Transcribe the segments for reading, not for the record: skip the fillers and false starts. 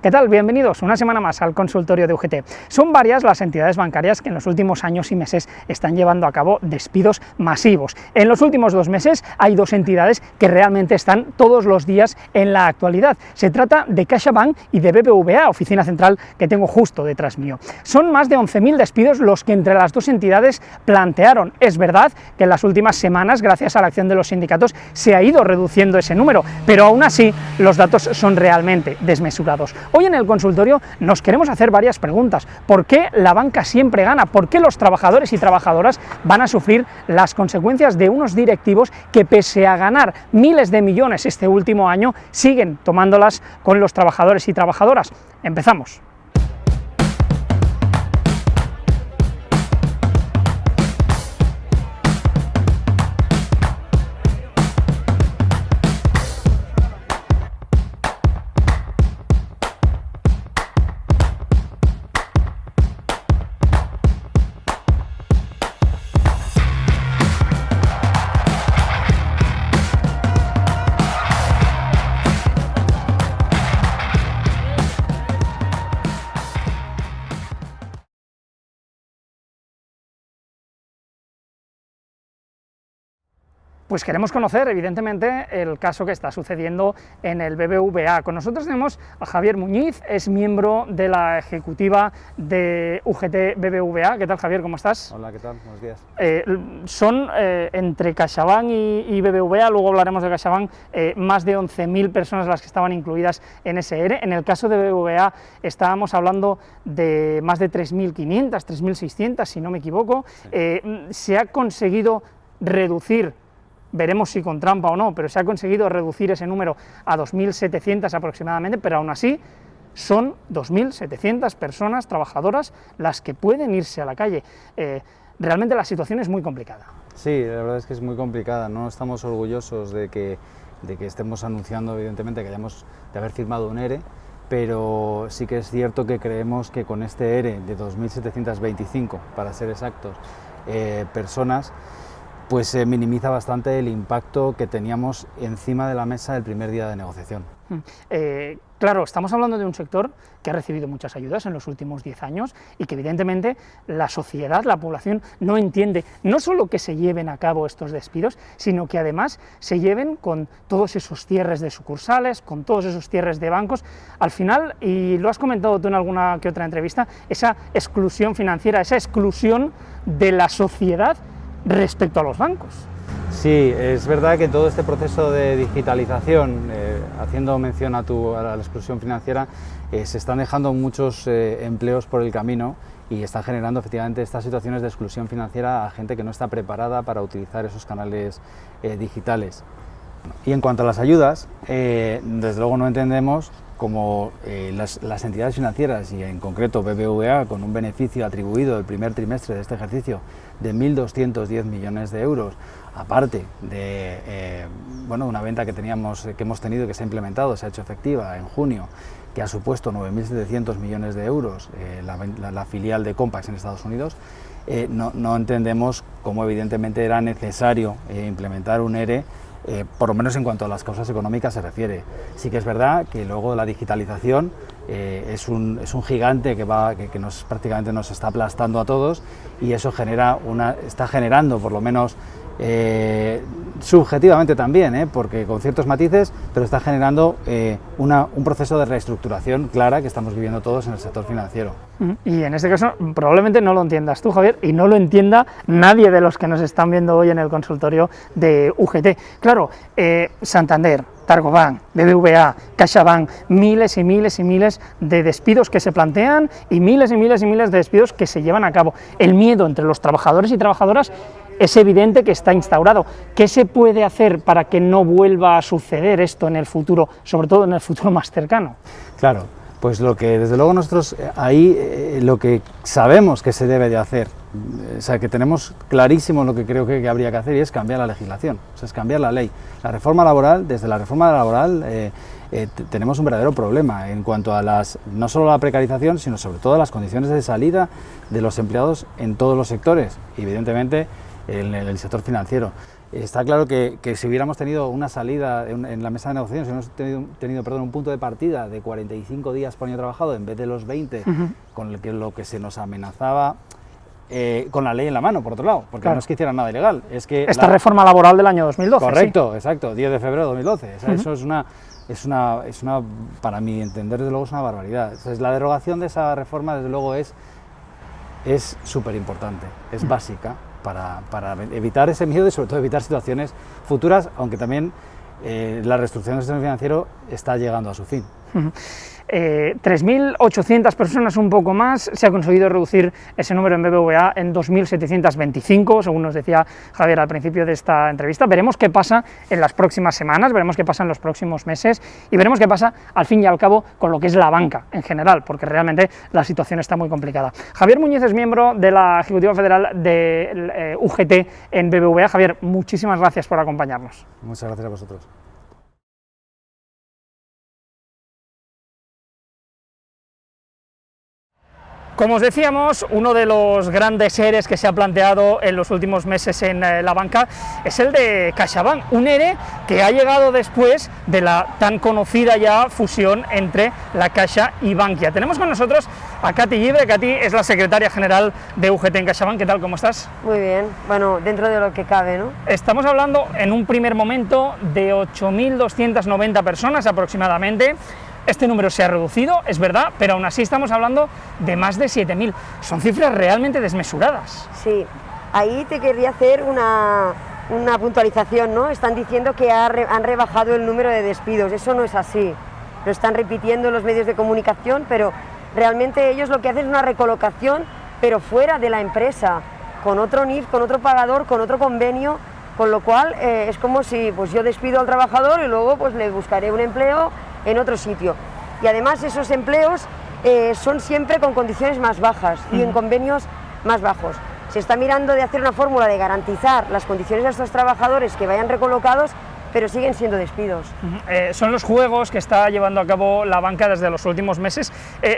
¿Qué tal? Bienvenidos una semana más al consultorio de UGT. Son varias las entidades bancarias que en los últimos años y meses están llevando a cabo despidos masivos. En los últimos 2 meses hay 2 entidades que realmente están todos los días en la actualidad. Se trata de CaixaBank y de BBVA, oficina central que tengo justo detrás mío. Son más de 11.000 despidos los que entre las 2 entidades plantearon. Es verdad que en las últimas semanas, gracias a la acción de los sindicatos, se ha ido reduciendo ese número, pero aún así los datos son realmente desmesurados. Hoy en el consultorio nos queremos hacer varias preguntas. ¿Por qué la banca siempre gana? ¿Por qué los trabajadores y trabajadoras van a sufrir las consecuencias de unos directivos que, pese a ganar miles de millones este último año, siguen tomándolas con los trabajadores y trabajadoras? Empezamos. Pues queremos conocer, evidentemente, el caso que está sucediendo en el BBVA. Con nosotros tenemos a Javier Muñiz, es miembro de la ejecutiva de UGT BBVA. ¿Qué tal, Javier? ¿Cómo estás? Hola, ¿qué tal? Buenos días. Son entre CaixaBank y BBVA, luego hablaremos de CaixaBank, más de 11.000 personas las que estaban incluidas en ese ERE. En el caso de BBVA estábamos hablando de más de 3.500, 3.600, si no me equivoco. Sí. Se ha conseguido reducir, veremos si con trampa o no, pero se ha conseguido reducir ese número a 2.700 aproximadamente, pero aún así son 2.700 personas trabajadoras las que pueden irse a la calle. Realmente la situación es muy complicada. Sí, la verdad es que es muy complicada. No estamos orgullosos de que estemos anunciando, evidentemente, que hayamos de haber firmado un ERE, pero sí que es cierto que creemos que con este ERE de 2.725, para ser exactos, personas, pues se minimiza bastante el impacto que teníamos encima de la mesa el primer día de negociación. Claro, estamos hablando de un sector que ha recibido muchas ayudas en los últimos 10 años y que evidentemente la sociedad, la población, no entiende no solo que se lleven a cabo estos despidos, sino que además se lleven con todos esos cierres de sucursales, con todos esos cierres de bancos. Al final, y lo has comentado tú en alguna que otra entrevista, esa exclusión financiera, esa exclusión de la sociedad respecto a los bancos. Sí, es verdad que en todo este proceso de digitalización, haciendo mención a la exclusión financiera, se están dejando muchos empleos por el camino y están generando efectivamente estas situaciones de exclusión financiera a gente que no está preparada para utilizar esos canales digitales. Y en cuanto a las ayudas, desde luego no entendemos como las entidades financieras y en concreto BBVA, con un beneficio atribuido el primer trimestre de este ejercicio de 1.210 millones de euros, aparte de una venta que hemos tenido y que se ha implementado, se ha hecho efectiva en junio, que ha supuesto 9.700 millones de euros, la filial de Compax en Estados Unidos, no entendemos cómo evidentemente era necesario implementar un ERE, por lo menos en cuanto a las causas económicas se refiere. Sí que es verdad que luego la digitalización es un gigante que prácticamente nos está aplastando a todos y eso está generando, por lo menos subjetivamente también, porque con ciertos matices, pero está generando un proceso de reestructuración clara que estamos viviendo todos en el sector financiero. Y en este caso probablemente no lo entiendas tú, Javier, y no lo entienda nadie de los que nos están viendo hoy en el consultorio de UGT. Claro, Santander, Targobank, BBVA, CaixaBank, miles y miles y miles de despidos que se plantean y miles y miles y miles de despidos que se llevan a cabo. El miedo entre los trabajadores y trabajadoras es evidente que está instaurado. ¿Qué se puede hacer para que no vuelva a suceder esto en el futuro, sobre todo en el futuro más cercano? Claro, pues lo que desde luego nosotros ahí lo que sabemos que se debe de hacer, o sea, que tenemos clarísimo lo que creo que habría que hacer y es cambiar la legislación, o sea, es cambiar la ley. La reforma laboral, desde la reforma laboral tenemos un verdadero problema en cuanto a no solo la precarización, sino sobre todo las condiciones de salida de los empleados en todos los sectores, evidentemente en el sector financiero. Está claro que si hubiéramos tenido una salida en la mesa de negociación, si hubiéramos tenido un punto de partida de 45 días por año trabajado en vez de los 20, con lo que se nos amenazaba, con la ley en la mano, por otro lado, porque claro, no es que hicieran nada ilegal, es que... Esta reforma laboral del año 2012. Correcto, sí. Exacto, 10 de febrero de 2012, o sea, eso es una, para mi entender, desde luego, es una barbaridad. Entonces, la derogación de esa reforma, desde luego, es súper importante, es básica para evitar ese miedo y sobre todo evitar situaciones futuras, aunque también la reestructuración del sistema financiero está llegando a su fin. 3.800 personas, un poco más, se ha conseguido reducir ese número en BBVA en 2.725, según nos decía Javier al principio de esta entrevista. Veremos qué pasa en las próximas semanas, veremos qué pasa en los próximos meses y veremos qué pasa al fin y al cabo con lo que es la banca en general, porque realmente la situación está muy complicada. Javier Muñiz es miembro de la Ejecutiva Federal de UGT en BBVA. Javier, muchísimas gracias por acompañarnos. Muchas gracias a vosotros. Como os decíamos, uno de los grandes EREs que se ha planteado en los últimos meses en la banca es el de CaixaBank, un ERE que ha llegado después de la tan conocida ya fusión entre la Caixa y Bankia. Tenemos con nosotros a Katy Llibre. Katy es la secretaria general de UGT en CaixaBank. ¿Qué tal? ¿Cómo estás? Muy bien, bueno, dentro de lo que cabe, ¿no? Estamos hablando en un primer momento de 8.290 personas aproximadamente. Este número se ha reducido, es verdad, pero aún así estamos hablando de más de 7.000. Son cifras realmente desmesuradas. Sí, ahí te querría hacer una puntualización, ¿no? Están diciendo que han rebajado el número de despidos, eso no es así. Lo están repitiendo en los medios de comunicación, pero realmente ellos lo que hacen es una recolocación, pero fuera de la empresa, con otro NIF, con otro pagador, con otro convenio, con lo cual es como si pues, yo despido al trabajador y luego pues, le buscaré un empleo en otro sitio. Y además esos empleos son siempre con condiciones más bajas y en convenios más bajos. Se está mirando de hacer una fórmula de garantizar las condiciones de estos trabajadores que vayan recolocados, pero siguen siendo despidos. Son los juegos que está llevando a cabo la banca desde los últimos meses.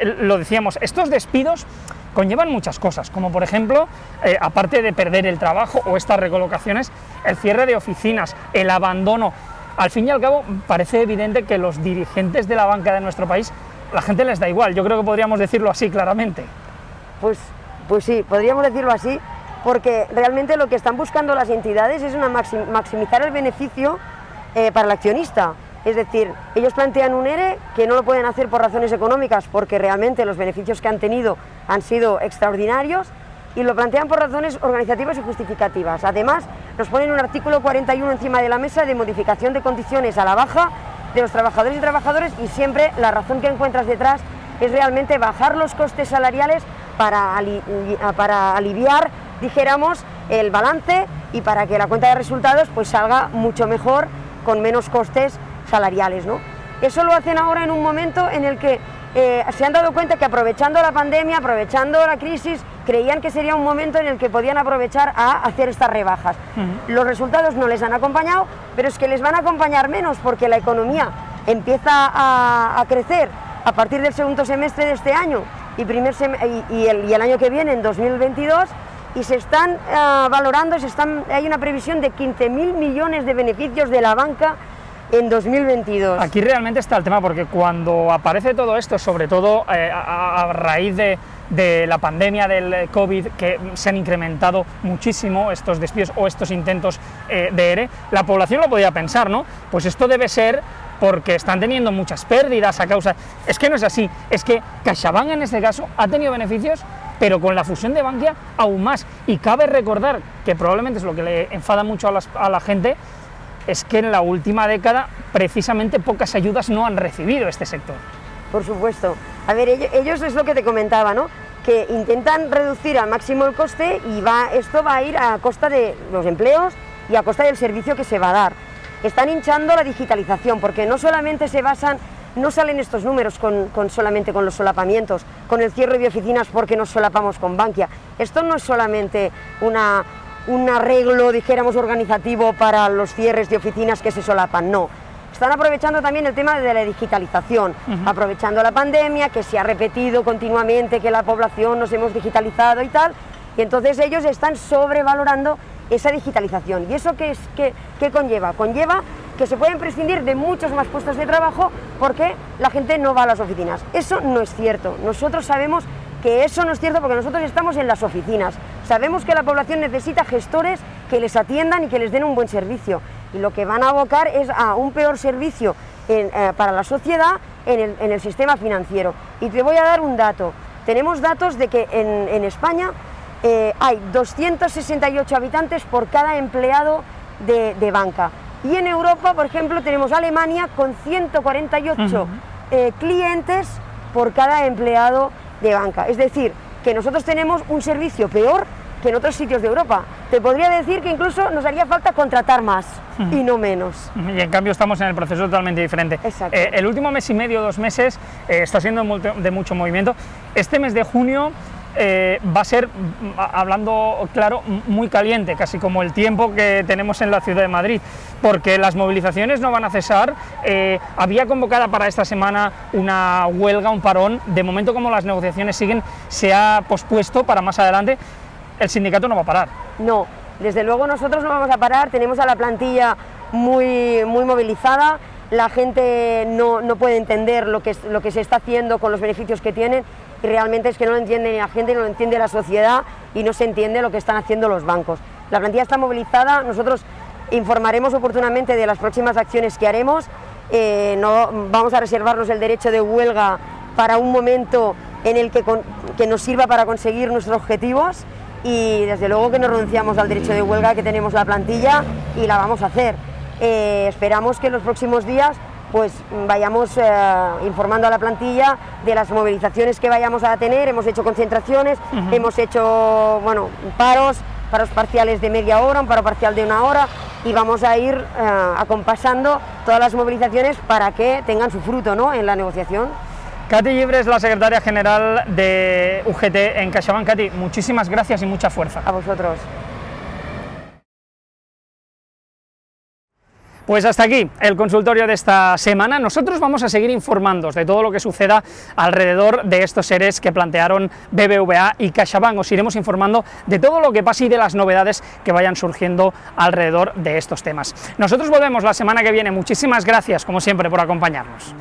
Lo decíamos, estos despidos conllevan muchas cosas, como por ejemplo, aparte de perder el trabajo o estas recolocaciones, el cierre de oficinas, el abandono. Al fin y al cabo, parece evidente que los dirigentes de la banca de nuestro país, la gente les da igual. Yo creo que podríamos decirlo así claramente. Pues sí, podríamos decirlo así, porque realmente lo que están buscando las entidades es maximizar el beneficio para el accionista. Es decir, ellos plantean un ERE que no lo pueden hacer por razones económicas, porque realmente los beneficios que han tenido han sido extraordinarios, y lo plantean por razones organizativas y justificativas. Además, nos ponen un artículo 41 encima de la mesa de modificación de condiciones a la baja de los trabajadores y trabajadoras, y siempre la razón que encuentras detrás es realmente bajar los costes salariales para aliviar, dijéramos, el balance y para que la cuenta de resultados pues salga mucho mejor con menos costes salariales, ¿no? Eso lo hacen ahora en un momento en el que se han dado cuenta que aprovechando la pandemia, aprovechando la crisis, creían que sería un momento en el que podían aprovechar a hacer estas rebajas. Los resultados no les han acompañado, pero es que les van a acompañar menos porque la economía empieza a crecer a partir del segundo semestre de este año y el año que viene, en 2022, y se están valorando, hay una previsión de 15.000 millones de beneficios de la banca en 2022. Aquí realmente está el tema, porque cuando aparece todo esto, sobre todo a raíz de la pandemia del COVID, que se han incrementado muchísimo estos despidos o estos intentos de ERE, la población lo podía pensar, ¿no? Pues esto debe ser porque están teniendo muchas pérdidas a causa... Es que no es así, es que CaixaBank en este caso ha tenido beneficios, pero con la fusión de Bankia aún más. Y cabe recordar, que probablemente es lo que le enfada mucho a la gente, es que en la última década precisamente pocas ayudas no han recibido este sector. Por supuesto. A ver, ellos es lo que te comentaba, ¿no? Que intentan reducir al máximo el coste y esto va a ir a costa de los empleos y a costa del servicio que se va a dar. Están hinchando la digitalización, porque no solamente no salen estos números solamente con los solapamientos, con el cierre de oficinas porque nos solapamos con Bankia. Esto no es solamente un arreglo, dijéramos, organizativo para los cierres de oficinas que se solapan, no. Están aprovechando también el tema de la digitalización, aprovechando la pandemia, que se ha repetido continuamente, que la población nos hemos digitalizado y tal, y entonces ellos están sobrevalorando esa digitalización. ¿Y eso qué conlleva? Conlleva que se pueden prescindir de muchos más puestos de trabajo porque la gente no va a las oficinas. Eso no es cierto. Nosotros sabemos que eso no es cierto porque nosotros estamos en las oficinas. Sabemos que la población necesita gestores que les atiendan y que les den un buen servicio. Y lo que van a abocar es a un peor servicio para la sociedad en el sistema financiero. Y te voy a dar un dato. Tenemos datos de que en España hay 268 habitantes por cada empleado de banca. Y en Europa, por ejemplo, tenemos Alemania con 148 clientes por cada empleado de banca. Es decir, que nosotros tenemos un servicio peor que en otros sitios de Europa. Te podría decir que incluso nos haría falta contratar más y no menos. Y en cambio estamos en el proceso totalmente diferente. Exacto. El último mes y medio, 2 meses, está siendo de mucho movimiento. Este mes de junio va a ser, hablando claro, muy caliente, casi como el tiempo que tenemos en la ciudad de Madrid, porque las movilizaciones no van a cesar. Había convocada para esta semana una huelga, un parón. De momento, como las negociaciones siguen, se ha pospuesto para más adelante. El sindicato no va a parar. No, desde luego nosotros no vamos a parar. Tenemos a la plantilla muy movilizada. La gente no puede entender lo que se está haciendo con los beneficios que tienen, y realmente es que no lo entiende ni la gente, no lo entiende la sociedad y no se entiende lo que están haciendo los bancos. La plantilla está movilizada, nosotros informaremos oportunamente de las próximas acciones que haremos. No vamos a reservarnos el derecho de huelga para un momento en el que nos sirva para conseguir nuestros objetivos, y desde luego que no renunciamos al derecho de huelga que tenemos la plantilla y la vamos a hacer. Esperamos que en los próximos días pues vayamos informando a la plantilla de las movilizaciones que vayamos a tener. Hemos hecho concentraciones, hemos hecho paros parciales de media hora, un paro parcial de 1 hora, y vamos a ir acompasando todas las movilizaciones para que tengan su fruto, ¿no?, en la negociación. Katy Llibre es la secretaria general de UGT en CaixaBank. Katy, muchísimas gracias y mucha fuerza. A vosotros. Pues hasta aquí el consultorio de esta semana. Nosotros vamos a seguir informándoos de todo lo que suceda alrededor de estos EREs que plantearon BBVA y CaixaBank. Os iremos informando de todo lo que pase y de las novedades que vayan surgiendo alrededor de estos temas. Nosotros volvemos la semana que viene. Muchísimas gracias, como siempre, por acompañarnos.